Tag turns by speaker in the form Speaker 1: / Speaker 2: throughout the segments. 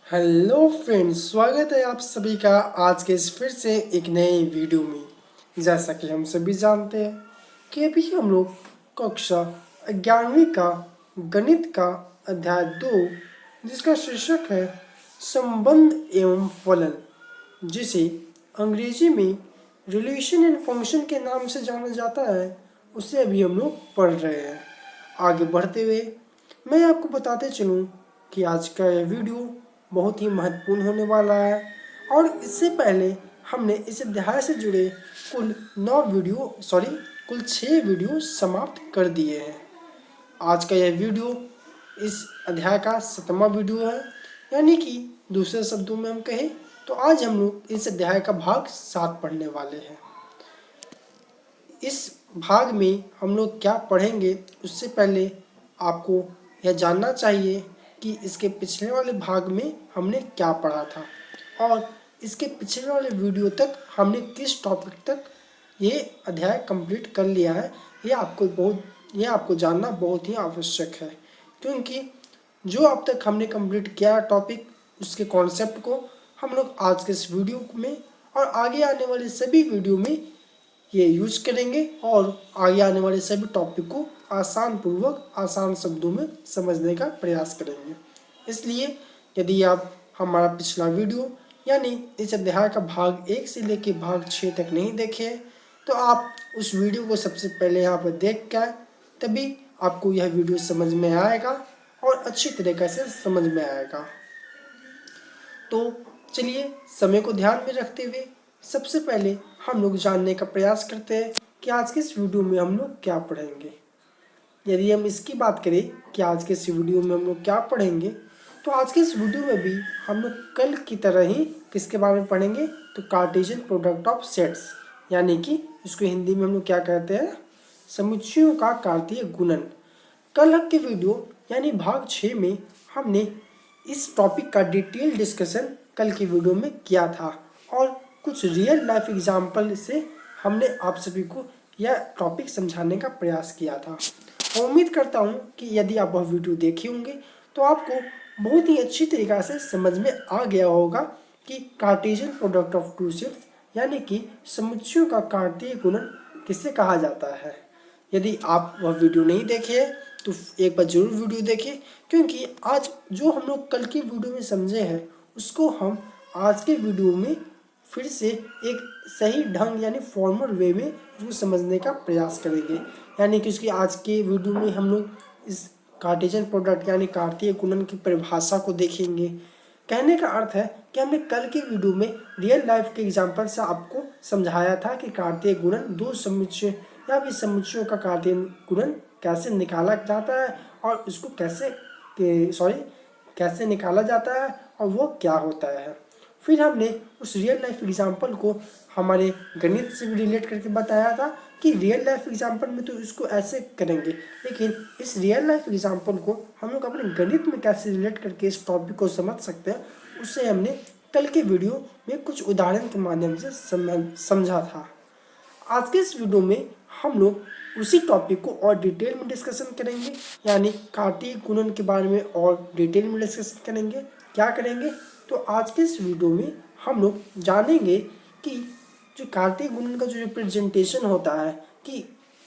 Speaker 1: Hello friends, स्वागत है आप सभी का आज के इस फिर से एक नए वीडियो में। जैसा कि हम सभी जानते हैं कि अभी हम लोग कक्षा 11वीं का गणित का अध्याय 2 जिसका शीर्षक है संबंध एवं फलन, जिसे अंग्रेजी में रिलेशन एंड फंक्शन के नाम से जाना जाता है, उसे अभी हम लोग पढ़ रहे हैं। आगे बढ़ते हुए मैं आपको बताते चलूँ कि आज का यह वीडियो बहुत ही महत्वपूर्ण होने वाला है और इससे पहले हमने इस अध्याय से जुड़े कुल 6 वीडियो समाप्त कर दिए हैं। आज का यह वीडियो इस अध्याय का 7वां वीडियो है, यानी कि दूसरे शब्दों में हम कहें तो आज हम लोग इस अध्याय का भाग 7 पढ़ने वाले हैं। इस भाग में हम लोग क्या पढ़ेंगे उससे पहले आपको यह जानना चाहिए कि इसके पिछले वाले भाग में हमने क्या पढ़ा था और इसके पिछले वाले वीडियो तक हमने किस टॉपिक तक ये अध्याय कंप्लीट कर लिया है। ये आपको जानना बहुत ही आवश्यक है, क्योंकि जो अब तक हमने कंप्लीट किया टॉपिक उसके कॉन्सेप्ट को हम लोग आज के इस वीडियो में और आगे आने वाले सभी वीडियो में ये यूज करेंगे और आगे आने वाले सभी टॉपिक को आसान शब्दों में समझने का प्रयास करेंगे। इसलिए यदि आप हमारा पिछला वीडियो यानी इस अध्याय का भाग 1 से लेकर भाग 6 तक नहीं देखे तो आप उस वीडियो को सबसे पहले यहाँ पर देख कर तभी आपको यह वीडियो समझ में आएगा और अच्छी तरीके से समझ में आएगा। तो चलिए समय को ध्यान में रखते हुए सबसे पहले हम लोग जानने का प्रयास करते हैं कि आज के इस वीडियो में हम लोग क्या पढ़ेंगे। यदि हम इसकी बात करें कि आज के इस वीडियो में हम लोग क्या पढ़ेंगे, तो आज के इस वीडियो में भी हम लोग कल की तरह ही किसके बारे में पढ़ेंगे, तो कार्टेशियन प्रोडक्ट ऑफ सेट्स, यानी कि इसको हिंदी में हम लोग क्या कहते हैं, समुच्चयों का कार्तीय गुणन। कल के वीडियो यानी भाग 6 में हमने इस टॉपिक का डिटेल डिस्कशन कल की वीडियो में किया था और कुछ रियल लाइफ एग्जाम्पल से हमने आप सभी को यह टॉपिक समझाने का प्रयास किया था। उम्मीद करता हूँ कि यदि आप वह वीडियो देखे होंगे तो आपको बहुत ही अच्छी तरीक़ा से समझ में आ गया होगा कि Cartesian product of two sets यानी कि समुच्चयों का कार्तीय गुणन किसे कहा जाता है। यदि आप वह वीडियो नहीं देखे तो एक बार जरूर वीडियो देखें, क्योंकि आज जो हम लोग कल की वीडियो में समझे हैं उसको हम आज के वीडियो में फिर से एक सही ढंग यानी फॉर्मल वे में उसको समझने का प्रयास करेंगे। यानी कि उसकी आज के वीडियो में हम लोग इस कार्टेशियन प्रोडक्ट यानी कार्तीय गुणन की परिभाषा को देखेंगे। कहने का अर्थ है कि हमने कल के वीडियो में रियल लाइफ के एग्जाम्पल से आपको समझाया था कि कार्तीय गुणन दो समुच्चय या भी समुच्चयों का कार्तीय गुणन कैसे निकाला जाता है और उसको कैसे निकाला जाता है और वो क्या होता है। फिर हमने उस रियल लाइफ एग्जाम्पल को हमारे गणित से भी रिलेट करके बताया था कि रियल लाइफ एग्जाम्पल में तो इसको ऐसे करेंगे, लेकिन इस रियल लाइफ एग्जाम्पल को हम लोग अपने गणित में कैसे रिलेट करके इस टॉपिक को समझ सकते हैं, उससे हमने कल के वीडियो में कुछ उदाहरण के माध्यम से समझा था। आज के इस वीडियो में हम लोग उसी टॉपिक को और डिटेल में डिस्कशन करेंगे, यानी कार्तीय गुणन के बारे में और डिटेल में डिस्कशन करेंगे। क्या करेंगे, तो आज के इस वीडियो में हम लोग जानेंगे कि जो कार्तीय गुणन का जो रिप्रेजेंटेशन होता है कि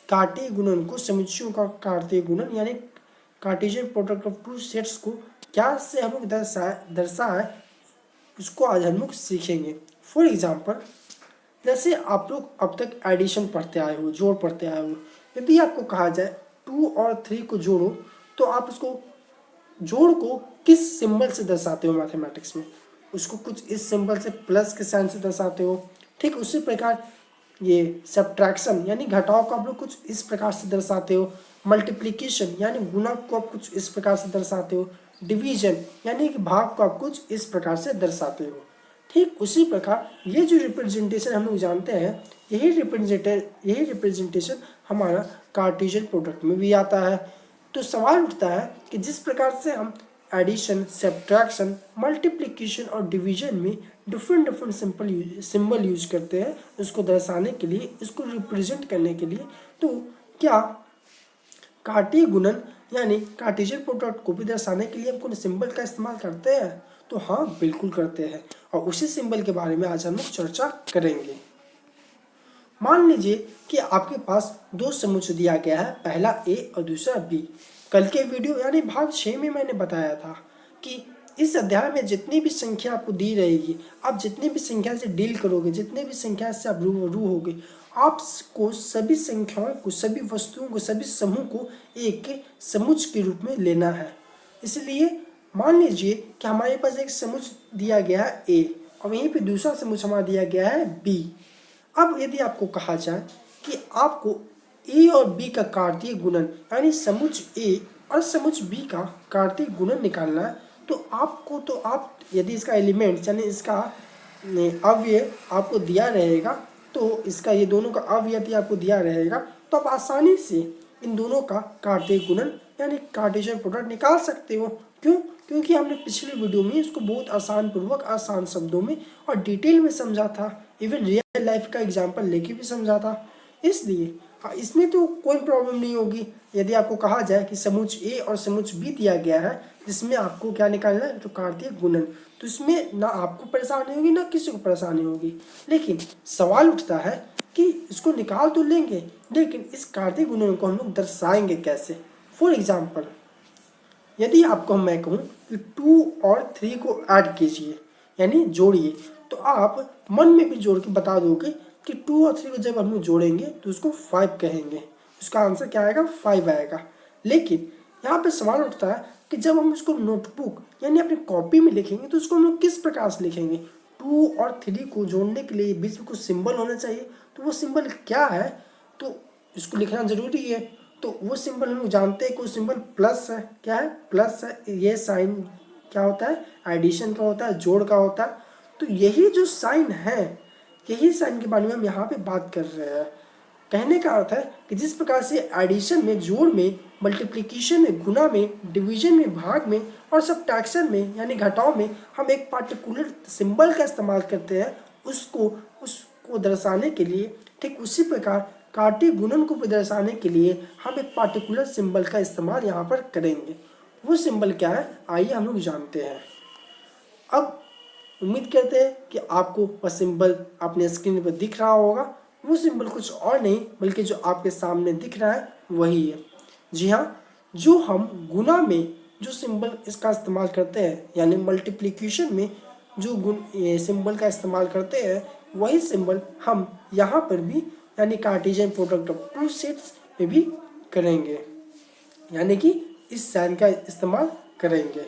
Speaker 1: कार्तीय गुणन को समुच्चयों का कार्तीय गुणन यानी Cartesian product of two sets को क्या से हम लोग दर्शाए उसको आज हम लोग सीखेंगे। फॉर एग्जाम्पल, जैसे आप लोग अब तक एडिशन पढ़ते आए हो, जोड़ पढ़ते आए हो, यदि आपको कहा जाए 2 और 3 को जोड़ो तो आप उसको जोड़ को किस सिंबल से दर्शाते हो मैथमेटिक्स में, उसको कुछ इस सिंबल से प्लस के साइन से दर्शाते हो। ठीक उसी प्रकार ये सब्ट्रैक्शन यानी घटाव को आप लोग कुछ इस प्रकार से दर्शाते हो। मल्टीप्लिकेशन यानी गुणा को आप कुछ इस प्रकार से दर्शाते हो। डिवीजन यानी कि भाग को आप कुछ इस प्रकार से दर्शाते हो। ठीक उसी प्रकार ये जो रिप्रेजेंटेशन हम लोग जानते हैं, यही रिप्रेजेंटेशन हमारा कार्टेशियन प्रोडक्ट में भी आता है। तो सवाल उठता है कि जिस प्रकार से हम एडिशन, सब्ट्रैक्शन, मल्टीप्लिकेशन और डिवीजन में डिफरेंट सिंबल यूज करते हैं उसको दर्शाने के लिए, इसको रिप्रेजेंट करने के लिए, तो क्या कार्तीय गुणन यानी कार्टेशियन प्रोडक्ट को भी दर्शाने के लिए हम कौन सिंबल का इस्तेमाल करते हैं? तो हाँ, बिल्कुल करते हैं, और उसी सिंबल के बारे में आज हम लोग चर्चा करेंगे। मान लीजिए कि आपके पास दो समुच्चय दिया गया है, पहला ए और दूसरा बी। कल के वीडियो यानी भाग 6 में मैंने बताया था कि इस अध्याय में जितनी भी संख्या आपको दी रहेगी, आप जितनी भी संख्या से डील करोगे, जितने भी संख्या से आप रूबरू होगे, आपको सभी संख्याओं को, सभी वस्तुओं को, सभी समूह को एक समुच्चय के रूप में लेना है। इसलिए मान लीजिए कि हमारे पास एक समुच्चय दिया गया है ए और वहीं पे दूसरा समुच्चय हमारा दिया गया है बी। अब यदि आपको कहा जाए कि आपको ए और बी का कार्तीय गुणन यानी समुच्चय ए और समुच्चय बी का कार्तीय गुणन निकालना है, तो आप यदि इसका एलिमेंट्स यानी इसका अवयव आपको दिया रहेगा, तो इसका ये दोनों का अवयव यदि आपको दिया रहेगा, तो आप आसानी से इन दोनों का कार्तीय गुणन यानी कार्टेशियन प्रोडक्ट निकाल सकते हो। क्यों? क्योंकि हमने पिछले वीडियो में इसको बहुत आसान पूर्वक, आसान शब्दों में और डिटेल में समझा था, इवन रियल लाइफ का एग्जाम्पल लेके भी समझा था। इसलिए इसमें तो कोई प्रॉब्लम नहीं होगी। यदि आपको कहा जाए कि समुच्चय ए और समुच्चय बी दिया गया है जिसमें आपको क्या निकालना है, तो कार्तीय गुणन, तो इसमें ना आपको परेशानी होगी ना किसी को परेशानी होगी। लेकिन सवाल उठता है कि इसको निकाल तो लेंगे, लेकिन इस कार्तीय गुणन को हम लोग दर्शाएंगे कैसे? फॉर एग्जाम्पल, यदि आपको मैं कहूँ कि 2 और 3 को ऐड कीजिए यानी जोड़िए, तो आप मन में भी जोड़ के बता दोगे कि 2 और 3 को जब हम लोग जोड़ेंगे तो उसको 5 कहेंगे। उसका आंसर क्या आएगा? 5 आएगा। लेकिन यहाँ पे सवाल उठता है कि जब हम इसको नोटबुक यानी अपनी कॉपी में लिखेंगे तो उसको हम लोग किस प्रकार से लिखेंगे? 2 और 3 को जोड़ने के लिए बीच में कुछ सिंबल होना चाहिए, तो वो सिंबल क्या है? तो इसको लिखना जरूरी है। तो वो सिंबल हम लोग जानते हैं, कोई सिंबल प्लस है। क्या है? प्लस है। ये साइन क्या होता है? एडिशन का होता है, जोड़ का होता है। तो यही जो साइन है, यही साइन के बारे में हम यहाँ पे बात कर रहे हैं। कहने का अर्थ है कि जिस प्रकार से एडिशन में, जोड़ में, मल्टीप्लिकेशन में, गुना में, डिवीजन में, भाग में और सब्ट्रैक्शन में यानी घटाव में हम एक पार्टिकुलर सिंबल का इस्तेमाल करते हैं उसको दर्शाने के लिए, ठीक उसी प्रकार कार्तीय गुणन को दर्शाने के लिए हम एक पार्टिकुलर सिंबल का इस्तेमाल यहाँ पर करेंगे। वो सिंबल क्या है? आइए हम लोग जानते हैं। अब उम्मीद करते हैं कि आपको वह सिंबल अपने स्क्रीन पर दिख रहा होगा। वो सिंबल कुछ और नहीं बल्कि जो आपके सामने दिख रहा है वही है। जी हाँ, जो हम गुना में जो सिंबल इसका इस्तेमाल करते हैं यानी मल्टीप्लिकेशन में जो सिंबल का इस्तेमाल करते हैं, वही सिंबल हम यहाँ पर भी यानी Cartesian product of two sets में भी करेंगे, यानी कि इस साइन का इस्तेमाल करेंगे।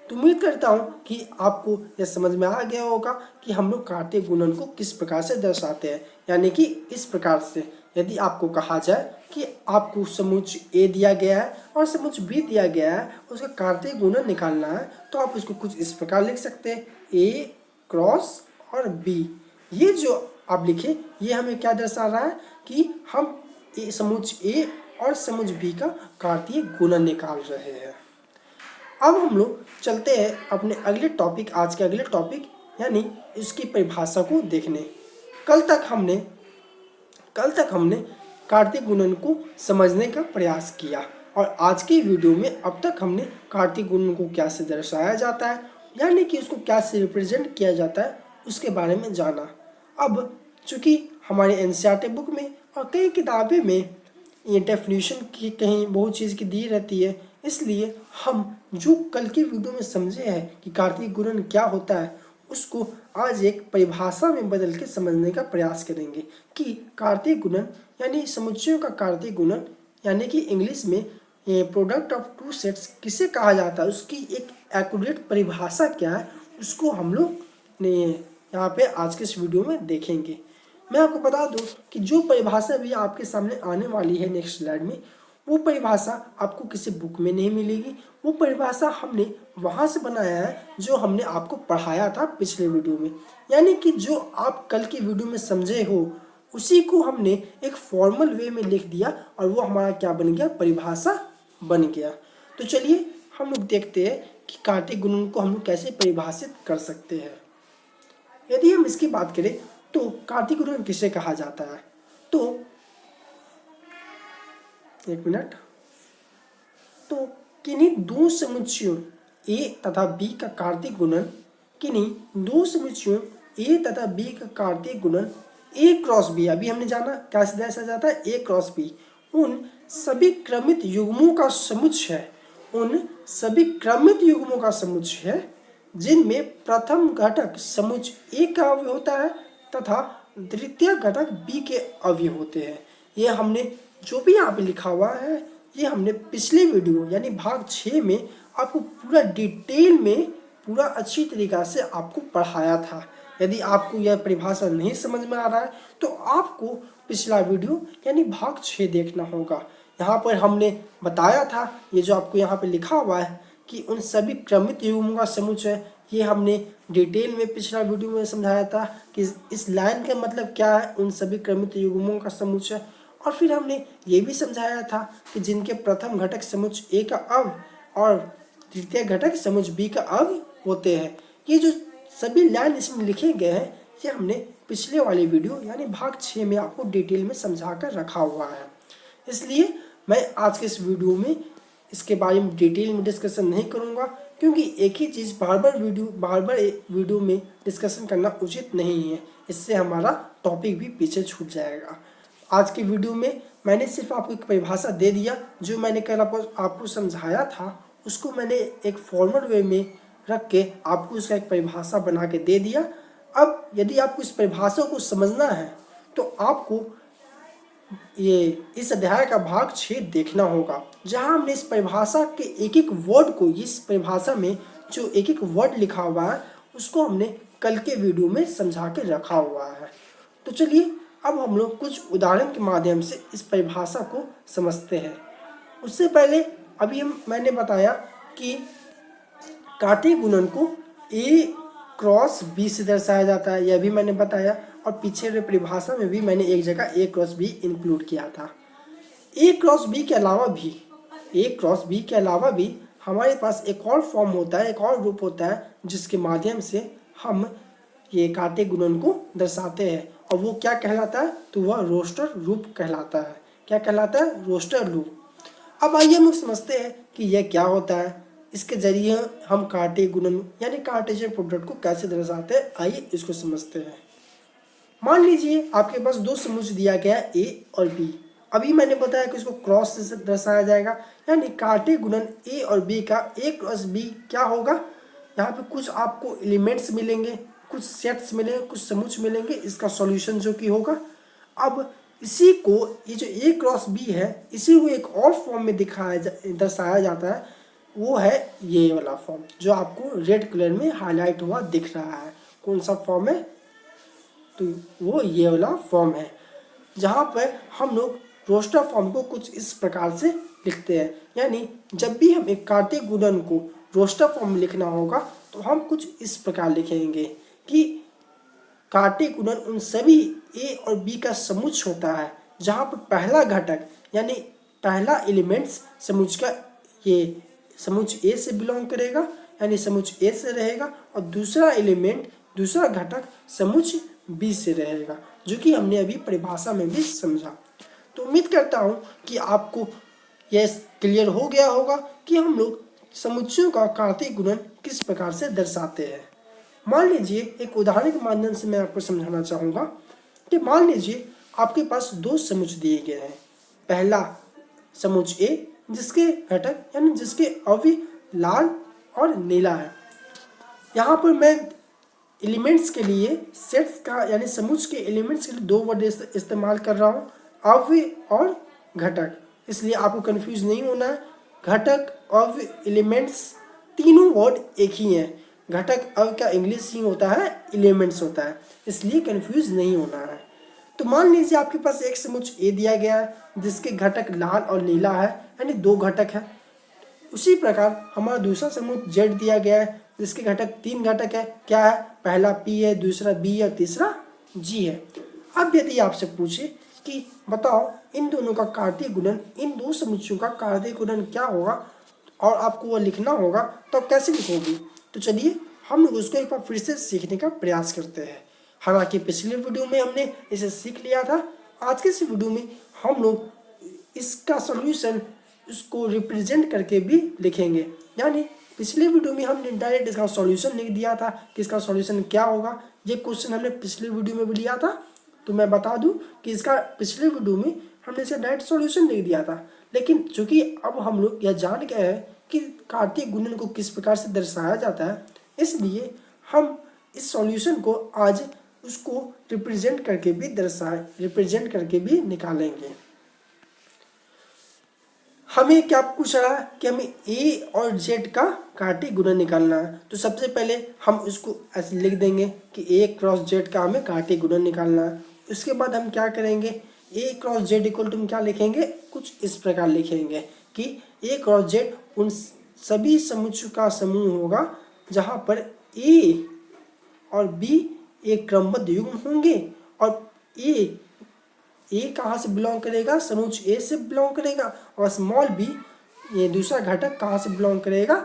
Speaker 1: तो उम्मीद करता हूँ कि आपको यह समझ में आ गया होगा कि हम लोग कार्तीय गुणन को किस प्रकार से दर्शाते हैं। यानी कि इस प्रकार से, यदि आपको कहा जाए कि आपको समुच्चय ए दिया गया है और समुच्चय बी दिया गया है, उसका कार्तीय गुणन निकालना है, तो आप इसको कुछ इस प्रकार लिख सकते हैं, ए क्रॉस और बी। ये जो आप लिखे, ये हमें क्या दर्शा रहा है कि हम समुच्चय ए और समुच्चय बी का कार्तीय गुणन निकाल रहे हैं। अब हम लोग चलते हैं अपने अगले टॉपिक, आज के अगले टॉपिक यानी इसकी परिभाषा को देखने। कल तक हमने कार्तीय गुणन को समझने का प्रयास किया और आज की वीडियो में अब तक हमने कार्तीय गुणन को कैसे दर्शाया जाता है यानी कि उसको कैसे रिप्रेजेंट किया जाता है उसके बारे में जाना। अब चूँकि हमारे एनसीईआरटी बुक में और कई किताबें में ये डेफिनेशन की कहीं बहुत चीज़ की दी रहती है, इसलिए हम जो कल की वीडियो में समझे हैं कि कार्तीय गुणन क्या होता है, उसको आज एक परिभाषा में बदल के समझने का प्रयास करेंगे कि कार्तीय गुणन यानी समुच्चयों का कार्तीय गुणन यानी कि इंग्लिश में प्रोडक्ट ऑफ टू सेट्स किसे कहा जाता है, उसकी एक एक्यूरेट परिभाषा क्या है, उसको हम लोग ने यहाँ पे आज के इस वीडियो में देखेंगे। मैं आपको बता दूं कि जो परिभाषा भी आपके सामने आने वाली है नेक्स्ट स्लाइड में, वो परिभाषा आपको किसी बुक में नहीं मिलेगी। वो परिभाषा हमने वहाँ से बनाया है जो हमने आपको पढ़ाया था पिछले वीडियो में, यानी कि जो आप कल की वीडियो में समझे हो उसी को हमने एक फॉर्मल वे में लिख दिया और वो हमारा क्या बन गया? परिभाषा बन गया। तो चलिए हम लोग देखते हैं कि कार्तीय गुणन को हम लोग कैसे परिभाषित कर सकते हैं। यदि हम इसकी बात करें तो कार्तीय गुणन किसे कहा जाता है? तो एक मिनट, तो किन्हीं दो समुच्चयों A तथा B का कार्तीय गुणन, किन्हीं दो समुच्चयों A तथा B का कार्तीय गुणन A क्रॉस B, अभी हमने जाना कैसे दर्शा जाता है, A क्रॉस B उन सभी क्रमित युग्मों का समुच्चय है, उन सभी क्रमित युग्मों का समुच्चय है जिनमें प्रथम घटक समुच्चय A का अवयव होता है तथा द्वितीय घटक B के अवयव होते हैं। ये हमने जो भी यहाँ पे लिखा हुआ है ये हमने पिछले वीडियो यानी भाग 6 में आपको पूरा डिटेल में पूरा अच्छी तरीक़ा से आपको पढ़ाया था। यदि आपको यह परिभाषा नहीं समझ में आ रहा है तो आपको पिछला वीडियो यानी भाग 6 देखना होगा। यहाँ पर हमने बताया था, ये जो आपको यहाँ पे लिखा हुआ है कि उन सभी क्रमित युग्मों का समुच्चय, ये हमने डिटेल में पिछला वीडियो में समझाया था कि इस लाइन का मतलब क्या है, उन सभी क्रमित युग्मों का समुच्चय। और फिर हमने ये भी समझाया था कि जिनके प्रथम घटक समुच्चय A का अवयव और तृतीय घटक समुच्चय B का अवयव होते हैं। ये जो सभी लाइन इसमें लिखे गए हैं ये हमने पिछले वाले वीडियो यानी भाग 6 में आपको डिटेल में समझा कर रखा हुआ है। इसलिए मैं आज के इस वीडियो में इसके बारे में डिटेल में डिस्कशन नहीं करूंगा, क्योंकि एक ही चीज़ बार बार वीडियो में डिस्कशन करना उचित नहीं है, इससे हमारा टॉपिक भी पीछे छूट जाएगा। आज के वीडियो में मैंने सिर्फ आपको एक परिभाषा दे दिया, जो मैंने कल आपको समझाया था उसको मैंने एक फॉर्मल वे में रख के आपको उसका एक परिभाषा बना के दे दिया। अब यदि आपको इस परिभाषा को समझना है तो आपको ये इस अध्याय का भाग 6 देखना होगा, जहां हमने इस परिभाषा के एक एक वर्ड को, इस परिभाषा में जो एक एक वर्ड लिखा हुआ है उसको हमने कल के वीडियो में समझा के रखा हुआ है। तो चलिए अब हम लोग कुछ उदाहरण के माध्यम से इस परिभाषा को समझते हैं। उससे पहले अभी मैंने बताया कि कार्तीय गुणन को A क्रॉस B से दर्शाया जाता है, यह भी मैंने बताया, और पीछे वाली परिभाषा में भी मैंने एक जगह A क्रॉस B इंक्लूड किया था। A क्रॉस B के अलावा भी हमारे पास एक और फॉर्म होता है, एक और रूप होता है जिसके माध्यम से हम ये कार्तीय गुणन को दर्शाते हैं, और वो क्या कहलाता है, तो वह रोस्टर रूप कहलाता है। क्या कहलाता है? रोस्टर रूप। अब आइए हम समझते हैं कि यह क्या होता है, इसके जरिए हम कार्तीय गुणन यानी कार्टेशियन प्रोडक्ट को कैसे दर्शाते हैं, आइए इसको समझते हैं। मान लीजिए आपके पास दो समुच्चय दिया गया है A और B। अभी मैंने बताया कि इसको क्रॉस से दर्शाया जाएगा, यानी कार्तीय गुणन A और B का A क्रॉस B क्या होगा, यहाँ पे कुछ आपको एलिमेंट्स मिलेंगे, कुछ सेट्स मिलेंगे, कुछ समुच्चय मिलेंगे, इसका सॉल्यूशन जो कि होगा। अब इसी को, ये जो A क्रॉस B है, इसी को एक और फॉर्म में दर्शाया जाता है, वो है ये वाला फॉर्म जो आपको रेड कलर में हाईलाइट हुआ दिख रहा है। कौन सा फॉर्म है, तो वो ये वाला फॉर्म है, जहाँ पर हम लोग रोस्टर फॉर्म को कुछ इस प्रकार से लिखते हैं। यानी जब भी हम एक कार्तीय गुणन को रोस्टर फॉर्म में लिखना होगा तो हम कुछ इस प्रकार लिखेंगे कि कार्तीय गुणन उन सभी A और B का समुच्चय होता है, जहाँ पर पहला घटक यानी पहला एलिमेंट्स समुच्चय का, ये समुच्चय A से बिलोंग करेगा यानी समुच्चय A से रहेगा, और दूसरा एलिमेंट, दूसरा घटक समुच्चय B से रहेगा, जो कि हमने अभी परिभाषा में भी समझा। तो उम्मीद करता हूँ कि आपको यह क्लियर हो गया होगा कि हम लोग समुच्चयों का कार्तीय गुणन किस प्रकार से दर्शाते हैं। मान लीजिए एक उदाहरण के माध्यम से मैं आपको समझाना चाहूँगा कि मान लीजिए आपके पास दो समुच्चय दिए गए हैं। पहला समुच्चय A जिसके घटक यानी जिसके अवयव लाल और नीला है। यहाँ पर मैं एलिमेंट्स के लिए सेट्स का यानी समुच्चय के एलिमेंट्स के लिए दो वर्ड इस्तेमाल कर रहा हूँ, अवयव और घटक, इसलिए आपको कंफ्यूज नहीं होना है। घटक, अवयव, एलिमेंट्स तीनों वर्ड एक ही हैं। घटक अवयव का इंग्लिश ही होता है, एलिमेंट्स होता है, इसलिए कंफ्यूज नहीं होना है। तो मान लीजिए आपके पास एक समुच्चय A दिया गया है जिसके घटक लाल और नीला है, यानी दो घटक है। उसी प्रकार हमारा दूसरा समुच्चय Z दिया गया है जिसके घटक तीन घटक है। क्या है? पहला P है, दूसरा B और तीसरा G है। अब यदि आपसे पूछे कि बताओ इन दोनों का कार्तीय गुणन, इन दो समुच्चयों का कार्तीय गुणन क्या होगा, और आपको वो लिखना होगा, तो आप कैसे लिखोगे? तो चलिए हम लोग उसको एक बार फिर से सीखने का प्रयास करते हैं। हालांकि पिछले वीडियो में हमने इसे सीख लिया था, आज के इस वीडियो में हम लोग इसका सॉल्यूशन उसको रिप्रेजेंट करके भी लिखेंगे। यानी पिछले वीडियो में हमने डायरेक्ट इसका सॉल्यूशन लिख दिया था कि इसका सॉल्यूशन क्या होगा। ये क्वेश्चन हमने पिछले वीडियो में भी लिया था, तो मैं बता दूं कि इसका पिछले वीडियो में हमने इसका डायरेक्ट सॉल्यूशन लिख दिया था। लेकिन चूंकि अब हम लोग यह जान गए हैं कि कार्तीय गुणन को किस प्रकार से दर्शाया जाता है, इसलिए हम इस सॉल्यूशन को आज उसको रिप्रेजेंट करके भी निकालेंगे। हमें क्या पूछ रहा है कि हमें ए और जेड का कार्तीय गुणन निकालना है। तो सबसे पहले हम उसको ऐसे लिख देंगे कि ए क्रॉस जेड का हमें कार्तीय गुणन निकालना है। उसके बाद हम क्या करेंगे, ए क्रॉस जेड इक्वल टू हम क्या लिखेंगे, कुछ इस प्रकार लिखेंगे कि ए क्रॉस जेड उन सभी समुच्चयों का समूह होगा जहाँ पर ए और बी एक क्रमबद्ध युग्म होंगे और ए कहाँ से बिलोंग करेगा, समूह ए से बिलोंग करेगा, और स्मॉल बी ये दूसरा घटक कहाँ से बिलोंग करेगा,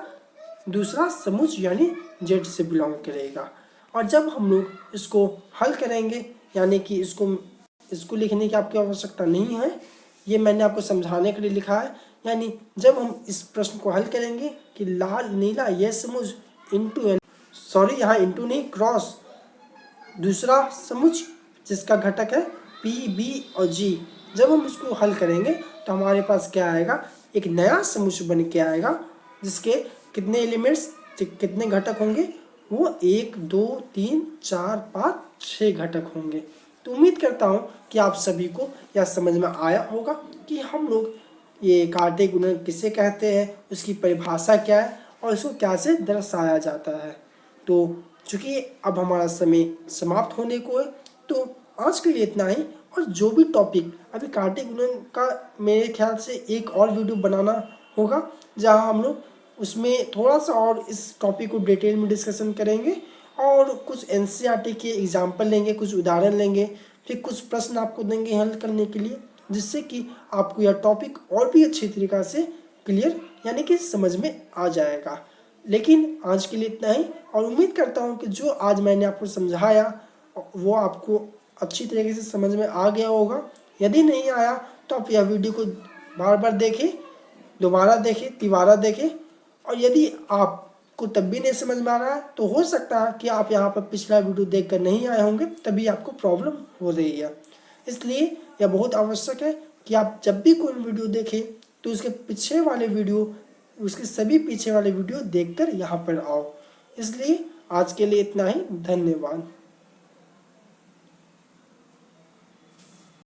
Speaker 1: दूसरा समूह यानी जेड से बिलोंग करेगा। और जब हम लोग इसको हल करेंगे, यानी कि इसको लिखने की आपकी आवश्यकता नहीं है, ये मैंने आपको समझाने के लिए लिखा है। यानी जब हम इस प्रश्न को हल करेंगे कि लाल नीला यह समूह यहाँ इंटू नहीं क्रॉस दूसरा समूह जिसका घटक है पी बी और जी, जब हम इसको हल करेंगे तो हमारे पास क्या आएगा, एक नया समूह बन के आएगा जिसके कितने एलिमेंट्स, कितने घटक होंगे, वो 1 2 3 4 5 6 घटक होंगे। तो उम्मीद करता हूँ कि आप सभी को यह समझ में आया होगा कि हम लोग ये कार्तीय गुणन किसे कहते हैं, उसकी परिभाषा क्या है और इसको कैसे दर्शाया जाता है। तो चूँकि अब हमारा समय समाप्त होने को है, तो आज के लिए इतना ही। और जो भी टॉपिक अभी कार्तीय गुणन का मेरे ख्याल से एक और वीडियो बनाना होगा जहां हम लोग उसमें थोड़ा सा और इस टॉपिक को डिटेल में डिस्कशन करेंगे और कुछ एनसीईआरटी के एग्जाम्पल लेंगे, कुछ उदाहरण लेंगे, फिर कुछ प्रश्न आपको देंगे हल करने के लिए, जिससे कि आपको यह टॉपिक और भी अच्छी तरीक़ा से क्लियर यानी कि समझ में आ जाएगा। लेकिन आज के लिए इतना ही, और उम्मीद करता हूँ कि जो आज मैंने आपको समझाया वो आपको अच्छी तरीके से समझ में आ गया होगा। यदि नहीं आया तो आप यह वीडियो को बार बार देखें, दोबारा देखें, तिबारा देखें, और यदि आपको तब भी नहीं समझ में आ रहा है तो हो सकता है कि आप यहाँ पर पिछला वीडियो देखकर नहीं आए होंगे, तभी आपको प्रॉब्लम हो रही है। इसलिए यह बहुत आवश्यक है कि आप जब भी कोई वीडियो देखें तो उसके सभी पीछे वाले वीडियो देखकर यहाँ पर आओ। इसलिए आज के लिए इतना ही, धन्यवाद।